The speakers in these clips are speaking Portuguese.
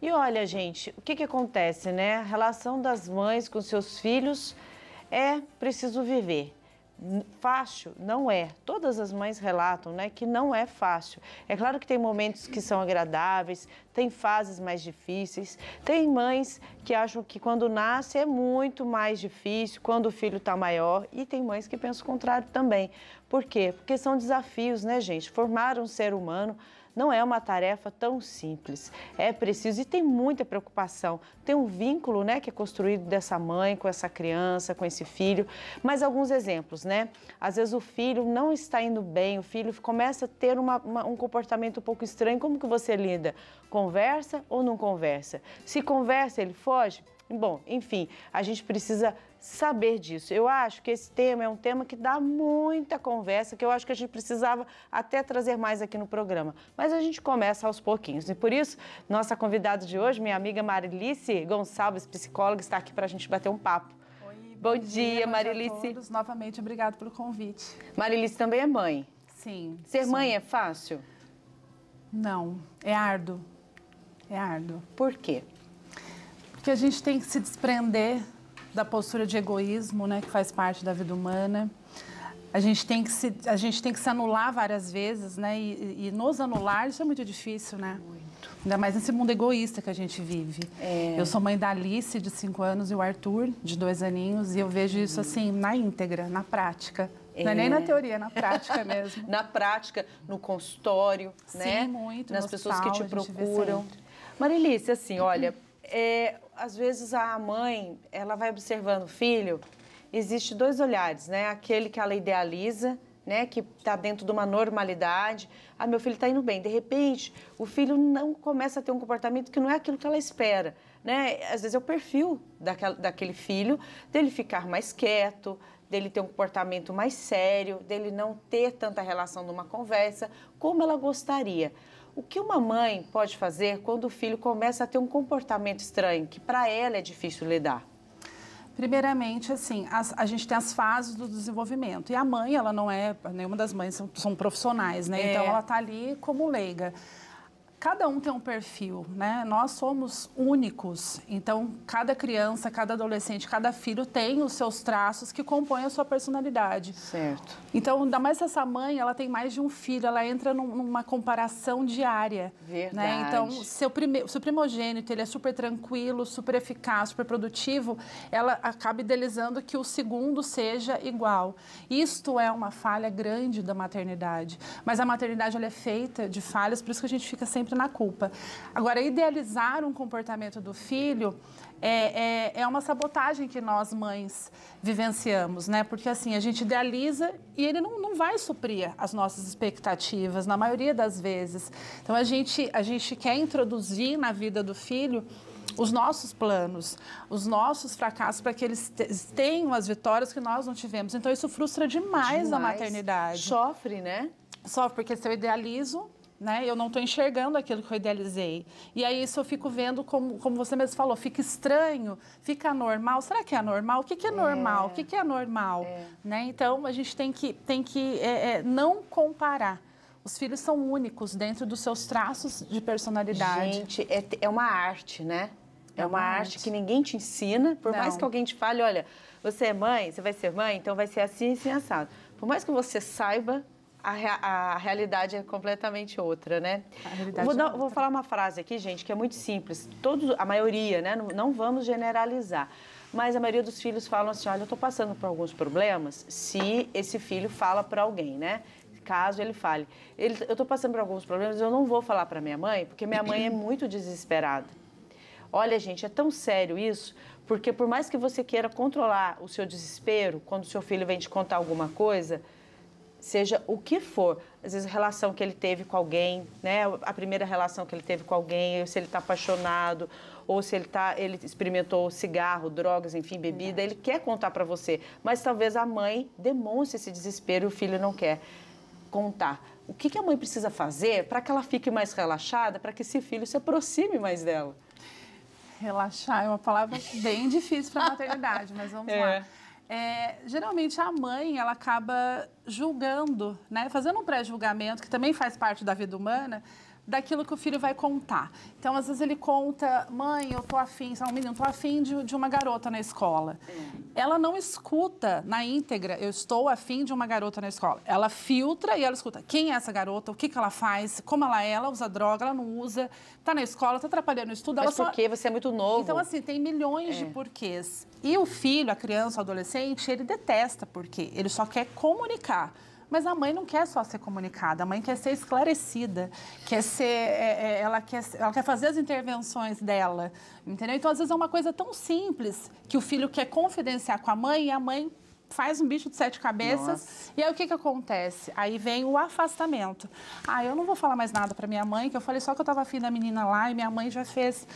E olha, gente, o que acontece, né? A relação das mães com seus filhos é preciso viver. Fácil não é. Todas as mães relatam, né, que não é fácil. É claro que tem momentos que são agradáveis, tem fases mais difíceis, tem mães que acham que quando nasce é muito mais difícil, quando o filho está maior, e tem mães que pensam o contrário também. Por quê? Porque são desafios, né, gente? Formar um ser humano não é uma tarefa tão simples. É preciso, e tem muita preocupação. Tem um vínculo, né, que é construído dessa mãe com essa criança, com esse filho. Mas alguns exemplos, né? Às vezes o filho não está indo bem, o filho começa a ter um comportamento um pouco estranho. Como que você lida? Conversa ou não conversa? Se conversa, ele foge? Bom, enfim, a gente precisa saber disso. Eu acho que esse tema é um tema que dá muita conversa, que eu acho que a gente precisava até trazer mais aqui no programa. Mas a gente começa aos pouquinhos. E por isso, nossa convidada de hoje, minha amiga Marilice Gonçalves, psicóloga, está aqui para a gente bater um papo. Oi, bom dia, Marilice. A todos. Novamente, obrigado pelo convite. Marilice também é mãe. Sim. Ser mãe é fácil? Não, é árduo. É árduo. Por quê? Porque a gente tem que se desprender da postura de egoísmo, né, que faz parte da vida humana. A gente tem que se anular várias vezes, né, e nos anular, isso é muito difícil, né? Muito. Ainda mais nesse mundo egoísta que a gente vive. É. Eu sou mãe da Alice, de 5 anos, e o Arthur, de 2 aninhos, e eu vejo isso assim, na íntegra, na prática. Não é nem na teoria, é na prática mesmo. Na prática, no consultório, sim, né? Muito, nas pessoas que te procuram. Marilice, assim, olha, às vezes a mãe, ela vai observando o filho, existe 2 olhares, né? Aquele que ela idealiza, né? Que está dentro de uma normalidade. Ah, meu filho está indo bem. De repente, o filho não começa a ter um comportamento que não é aquilo que ela espera, né? Às vezes é o perfil daquele filho, dele ficar mais quieto, dele ter um comportamento mais sério, dele não ter tanta relação numa conversa como ela gostaria. O que uma mãe pode fazer quando o filho começa a ter um comportamento estranho, que para ela é difícil lidar? Primeiramente, assim, a gente tem as fases do desenvolvimento. E a mãe, ela não é, nenhuma das mães são profissionais, né? Então, ela está ali como leiga. Cada um tem um perfil, né? Nós somos únicos, então cada criança, cada adolescente, cada filho tem os seus traços que compõem a sua personalidade. Certo. Então, ainda mais essa mãe, ela tem mais de um filho, ela entra numa comparação diária. Verdade. Né? Então, se o primogênito ele é super tranquilo, super eficaz, super produtivo, ela acaba idealizando que o segundo seja igual. Isto é uma falha grande da maternidade, mas a maternidade ela é feita de falhas, por isso que a gente fica sempre na culpa. Agora, idealizar um comportamento do filho é uma sabotagem que nós, mães, vivenciamos, né? Porque, assim, a gente idealiza e ele não vai suprir as nossas expectativas, na maioria das vezes. Então, a gente quer introduzir na vida do filho os nossos planos, os nossos fracassos, para que eles tenham as vitórias que nós não tivemos. Então, isso frustra demais a maternidade. Sofre, né? Sofre, porque se eu idealizo, né? Eu não estou enxergando aquilo que eu idealizei. E aí isso eu fico vendo, como você mesmo falou, fica estranho, fica anormal. Será que é anormal? O que é normal? O que é anormal? Né? Então, a gente tem que não comparar. Os filhos são únicos dentro dos seus traços de personalidade. Gente, é uma arte, né? É uma arte que ninguém te ensina. Por mais que alguém te fale, olha, você é mãe, você vai ser mãe, então vai ser assim, assim, assado. Por mais que você saiba, a realidade é completamente outra, né? Vou falar uma frase aqui, gente, que é muito simples. A maioria, né? Não vamos generalizar. Mas a maioria dos filhos falam assim, olha, eu estou passando por alguns problemas, se esse filho fala para alguém, né? Caso ele fale. Eu estou passando por alguns problemas, eu não vou falar para minha mãe, porque minha mãe é muito desesperada. Olha, gente, é tão sério isso, porque por mais que você queira controlar o seu desespero, quando o seu filho vem te contar alguma coisa, seja o que for, às vezes a relação que ele teve com alguém, né? A primeira relação que ele teve com alguém, se ele está apaixonado, ou se ele experimentou cigarro, drogas, enfim, bebida, ele quer contar para você, mas talvez a mãe demonstre esse desespero e o filho não quer contar. O que a mãe precisa fazer para que ela fique mais relaxada, para que esse filho se aproxime mais dela? Relaxar é uma palavra bem difícil para a maternidade, mas vamos lá. Geralmente a mãe, ela acaba julgando, né? Fazendo um pré-julgamento, que também faz parte da vida humana, daquilo que o filho vai contar. Então, às vezes ele conta, mãe, eu tô afim, um menino, tô afim de uma garota na escola. Ela não escuta na íntegra, eu estou afim de uma garota na escola. Ela filtra e ela escuta quem é essa garota, o que que ela faz, como ela usa droga, ela não usa, tá na escola, tá atrapalhando o estudo. Mas por quê? Você é muito novo. Então, assim, tem milhões de porquês. E o filho, a criança, o adolescente, ele detesta porquê. Ele só quer comunicar. Mas a mãe não quer só ser comunicada, a mãe quer ser esclarecida, ela quer fazer as intervenções dela, entendeu? Então, às vezes, é uma coisa tão simples que o filho quer confidenciar com a mãe e a mãe faz um bicho de 7 cabeças. Nossa. E aí, o que acontece? Aí vem o afastamento. Eu não vou falar mais nada para minha mãe, que eu falei só que eu estava afim da menina lá e minha mãe já fez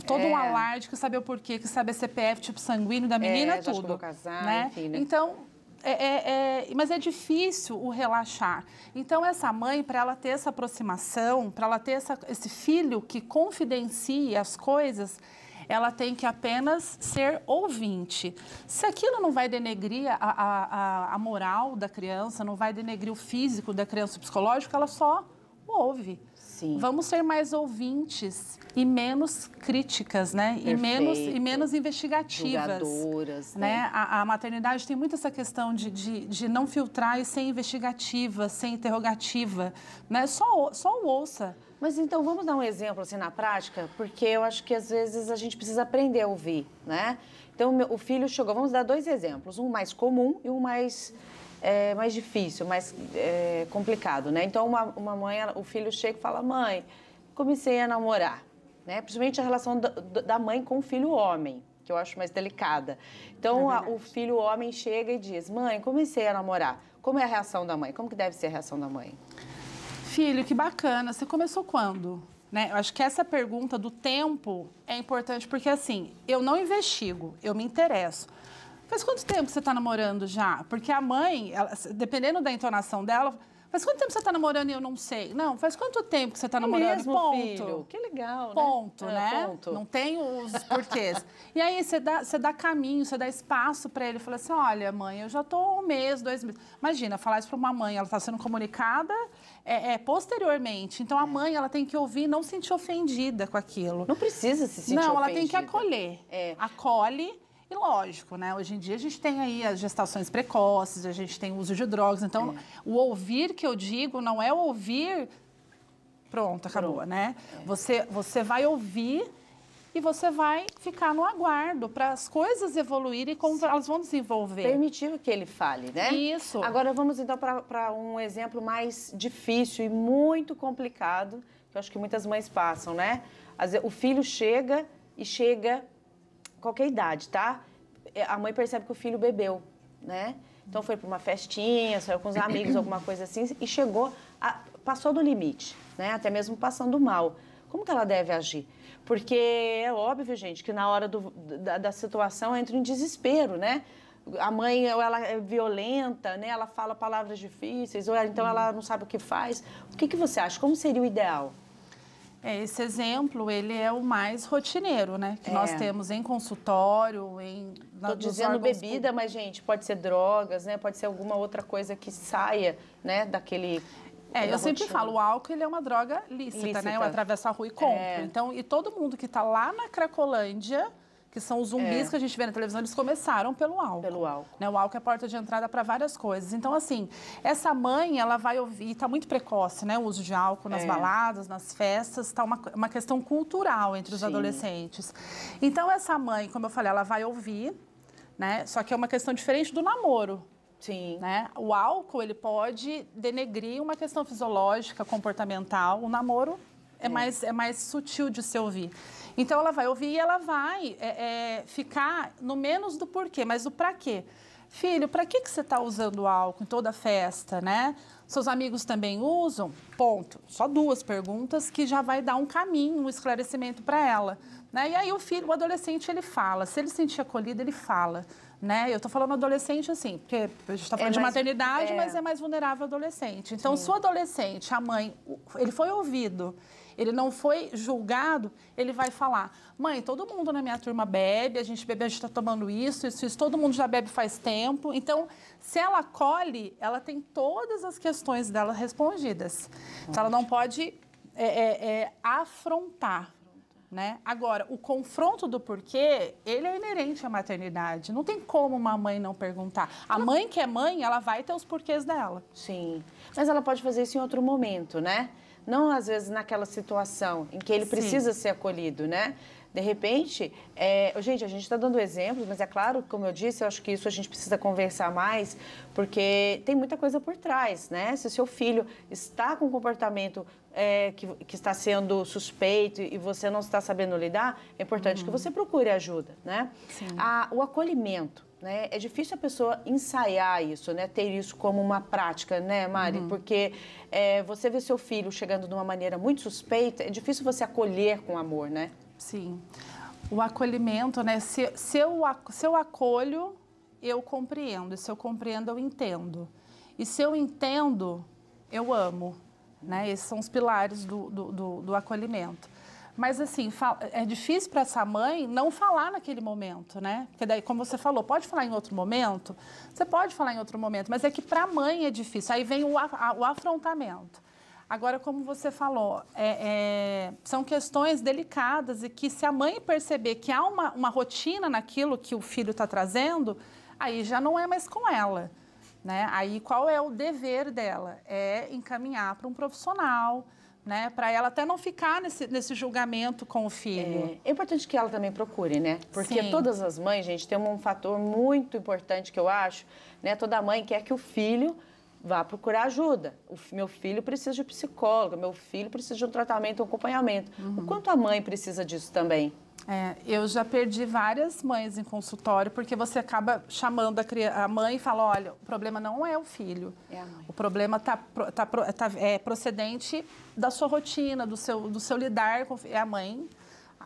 todo um alarde, que saber o porquê, que saber CPF, tipo sanguíneo da menina, tudo. Já vou casar, né? Enfim, né? Então... mas é difícil o relaxar. Então, essa mãe, para ela ter essa aproximação, para ela ter esse filho que confidencia as coisas, ela tem que apenas ser ouvinte. Se aquilo não vai denegrir a moral da criança, não vai denegrir o físico da criança, o psicológico, ela só ouve. Sim. Vamos ser mais ouvintes e menos críticas, né? E menos investigativas. Julgadoras, né? A maternidade tem muito essa questão de não filtrar e ser investigativa, ser interrogativa, né? Só ouça. Mas então vamos dar um exemplo assim na prática, porque eu acho que às vezes a gente precisa aprender a ouvir, né? Então o filho chegou, vamos dar 2 exemplos, um mais comum e um mais difícil, mais complicado, né? Então, uma mãe, o filho chega e fala, mãe, comecei a namorar, né? Principalmente a relação da mãe com o filho homem, que eu acho mais delicada. Então, o filho homem chega e diz, mãe, comecei a namorar. Como é a reação da mãe? Como que deve ser a reação da mãe? Filho, que bacana. Você começou quando? Né? Eu acho que essa pergunta do tempo é importante, porque assim, eu não investigo, eu me interesso. Faz quanto tempo você está namorando já? Porque a mãe, dependendo da entonação dela, faz quanto tempo você está namorando e eu não sei? Não, faz quanto tempo que você está namorando? Mesmo, ponto. Filho. Que legal, né? Ponto, né? Ponto. Não tem os porquês. E aí você dá caminho, você dá espaço para ele. Fala assim, olha, mãe, eu já estou 1 mês, 2 meses. Imagina, falar isso para uma mãe, ela está sendo comunicada posteriormente. Então, a mãe, ela tem que ouvir e não se sentir ofendida com aquilo. Não precisa se sentir ofendida. Não, ela tem que acolher. Acolhe. E lógico, né? Hoje em dia a gente tem aí as gestações precoces, a gente tem o uso de drogas. Então, o ouvir que eu digo não é ouvir, pronto, acabou, né? Você vai ouvir e você vai ficar no aguardo para as coisas evoluírem e como elas vão desenvolver. Permitir que ele fale, né? Isso. Agora vamos então para um exemplo mais difícil e muito complicado, que eu acho que muitas mães passam, né? O filho chega qualquer idade, tá? A mãe percebe que o filho bebeu, né? Então foi para uma festinha, saiu com os amigos, alguma coisa assim, e passou do limite, né? Até mesmo passando mal. Como que ela deve agir? Porque é óbvio, gente, que na hora da situação entra em desespero, né? A mãe, ela é violenta, né? Ela fala palavras difíceis, ou então ela não sabe o que faz. O que você acha? Como seria o ideal? Esse exemplo, ele é o mais rotineiro, né? Que nós temos em consultório, Estou dizendo bebida, mas, gente, pode ser drogas, né? Pode ser alguma outra coisa que saia, né, daquele... eu sempre falo, o álcool, ele é uma droga lícita, né? Eu atravesso a rua e compro. Então, e todo mundo que está lá na Cracolândia, que são os zumbis que a gente vê na televisão, eles começaram pelo álcool. Pelo álcool. Né? O álcool é a porta de entrada para várias coisas. Então, assim, essa mãe, ela vai ouvir, está muito precoce, né? O uso de álcool nas baladas, nas festas, está uma questão cultural entre os adolescentes. Então, essa mãe, como eu falei, ela vai ouvir, né? Só que é uma questão diferente do namoro. Sim. Né? O álcool, ele pode denegrir uma questão fisiológica, comportamental. O namoro é mais sutil de se ouvir. Então, ela vai ouvir e ela vai ficar no menos do porquê, mas do pra quê. Filho, para que você está usando álcool em toda festa, né? Seus amigos também usam? Ponto. Só 2 perguntas que já vai dar um caminho, um esclarecimento para ela. Né? E aí o adolescente, ele fala. Se ele se sentir acolhido, ele fala. Né? Eu estou falando adolescente assim, porque a gente está falando de maternidade, mas é mais vulnerável adolescente. Então, se o adolescente, a mãe, ele foi ouvido, ele não foi julgado, ele vai falar, mãe, todo mundo na minha turma bebe, a gente está tomando isso, todo mundo já bebe faz tempo. Então, se ela acolhe, ela tem todas as questões dela respondidas. Então, ela não pode afrontar. Né? Agora, o confronto do porquê, ele é inerente à maternidade. Não tem como uma mãe não perguntar. A mãe que é mãe, ela vai ter os porquês dela. Sim, mas ela pode fazer isso em outro momento, né? Não, às vezes, naquela situação em que ele precisa ser acolhido, né? De repente, gente, a gente está dando exemplos, mas é claro, como eu disse, eu acho que isso a gente precisa conversar mais, porque tem muita coisa por trás, né? Se o seu filho está com um comportamento que está sendo suspeito e você não está sabendo lidar, é importante que você procure ajuda, né? Sim. O acolhimento. Né? É difícil a pessoa ensaiar isso, né? Ter isso como uma prática, né, Mari? Porque você vê seu filho chegando de uma maneira muito suspeita, é difícil você acolher com amor, né? Sim. O acolhimento, né? Se eu acolho, eu compreendo. E se eu compreendo, eu entendo. E se eu entendo, eu amo. Né? Esses são os pilares do acolhimento. Mas, assim, é difícil para essa mãe não falar naquele momento, né? Porque daí, como você falou, pode falar em outro momento? Você pode falar em outro momento, mas é que para a mãe é difícil. Aí vem o afrontamento. Agora, como você falou, são questões delicadas e que se a mãe perceber que há uma rotina naquilo que o filho está trazendo, aí já não é mais com ela, né? Aí qual é o dever dela? É encaminhar para um profissional, né, para ela até não ficar nesse julgamento com o filho. É importante que ela também procure, né? Porque Sim. Todas as mães, gente, tem um fator muito importante que eu acho, né? Toda mãe quer que o filho vá procurar ajuda. Meu filho precisa de psicólogo, meu filho precisa de um tratamento, um acompanhamento. O quanto a mãe precisa disso também? Eu já perdi várias mães em consultório, porque você acaba chamando a mãe e fala, olha, o problema não é o filho. É a mãe. O problema é procedente da sua rotina, do seu lidar com a mãe.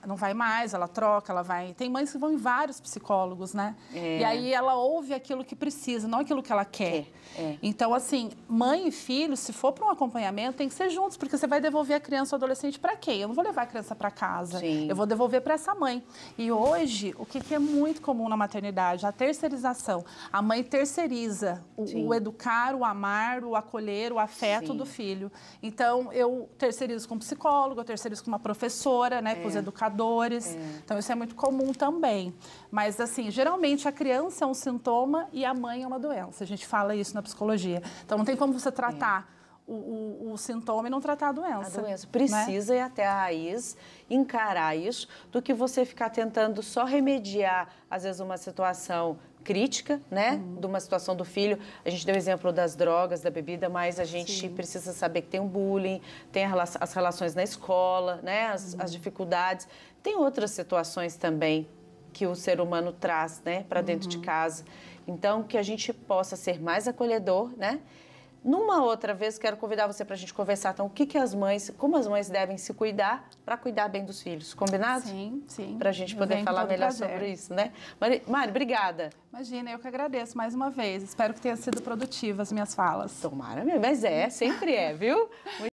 Não vai mais, ela troca, ela vai... Tem mães que vão em vários psicólogos, né? E aí ela ouve aquilo que precisa, não aquilo que ela quer. Então, assim, mãe e filho, se for para um acompanhamento, tem que ser juntos, porque você vai devolver a criança ou adolescente para quem? Eu não vou levar a criança para casa, eu vou devolver para essa mãe. E hoje, o que é muito comum na maternidade? A terceirização. A mãe terceiriza o educar, o amar, o acolher, o afeto do filho. Então, eu terceirizo com um psicólogo, eu terceirizo com uma professora, né, com os educadores. Então, isso é muito comum também. Mas, assim, geralmente a criança é um sintoma e a mãe é uma doença. A gente fala isso na psicologia. Então, não tem como você tratar o sintoma e não tratar a doença. A doença precisa ir até a raiz, encarar isso, do que você ficar tentando só remediar, às vezes, uma situação crítica, né, de uma situação do filho. A gente deu o exemplo das drogas, da bebida, mas a gente precisa saber que tem um bullying, tem as relações na escola, né, as dificuldades. Tem outras situações também que o ser humano traz, né, para dentro de casa. Então, que a gente possa ser mais acolhedor, né? Numa outra vez, quero convidar você para a gente conversar, então, como as mães devem se cuidar para cuidar bem dos filhos. Combinado? Sim, sim. Para a gente poder falar melhor sobre isso, né? Mari, obrigada. Imagina, eu que agradeço mais uma vez. Espero que tenha sido produtiva as minhas falas. Tomara, mas sempre é, viu? Muito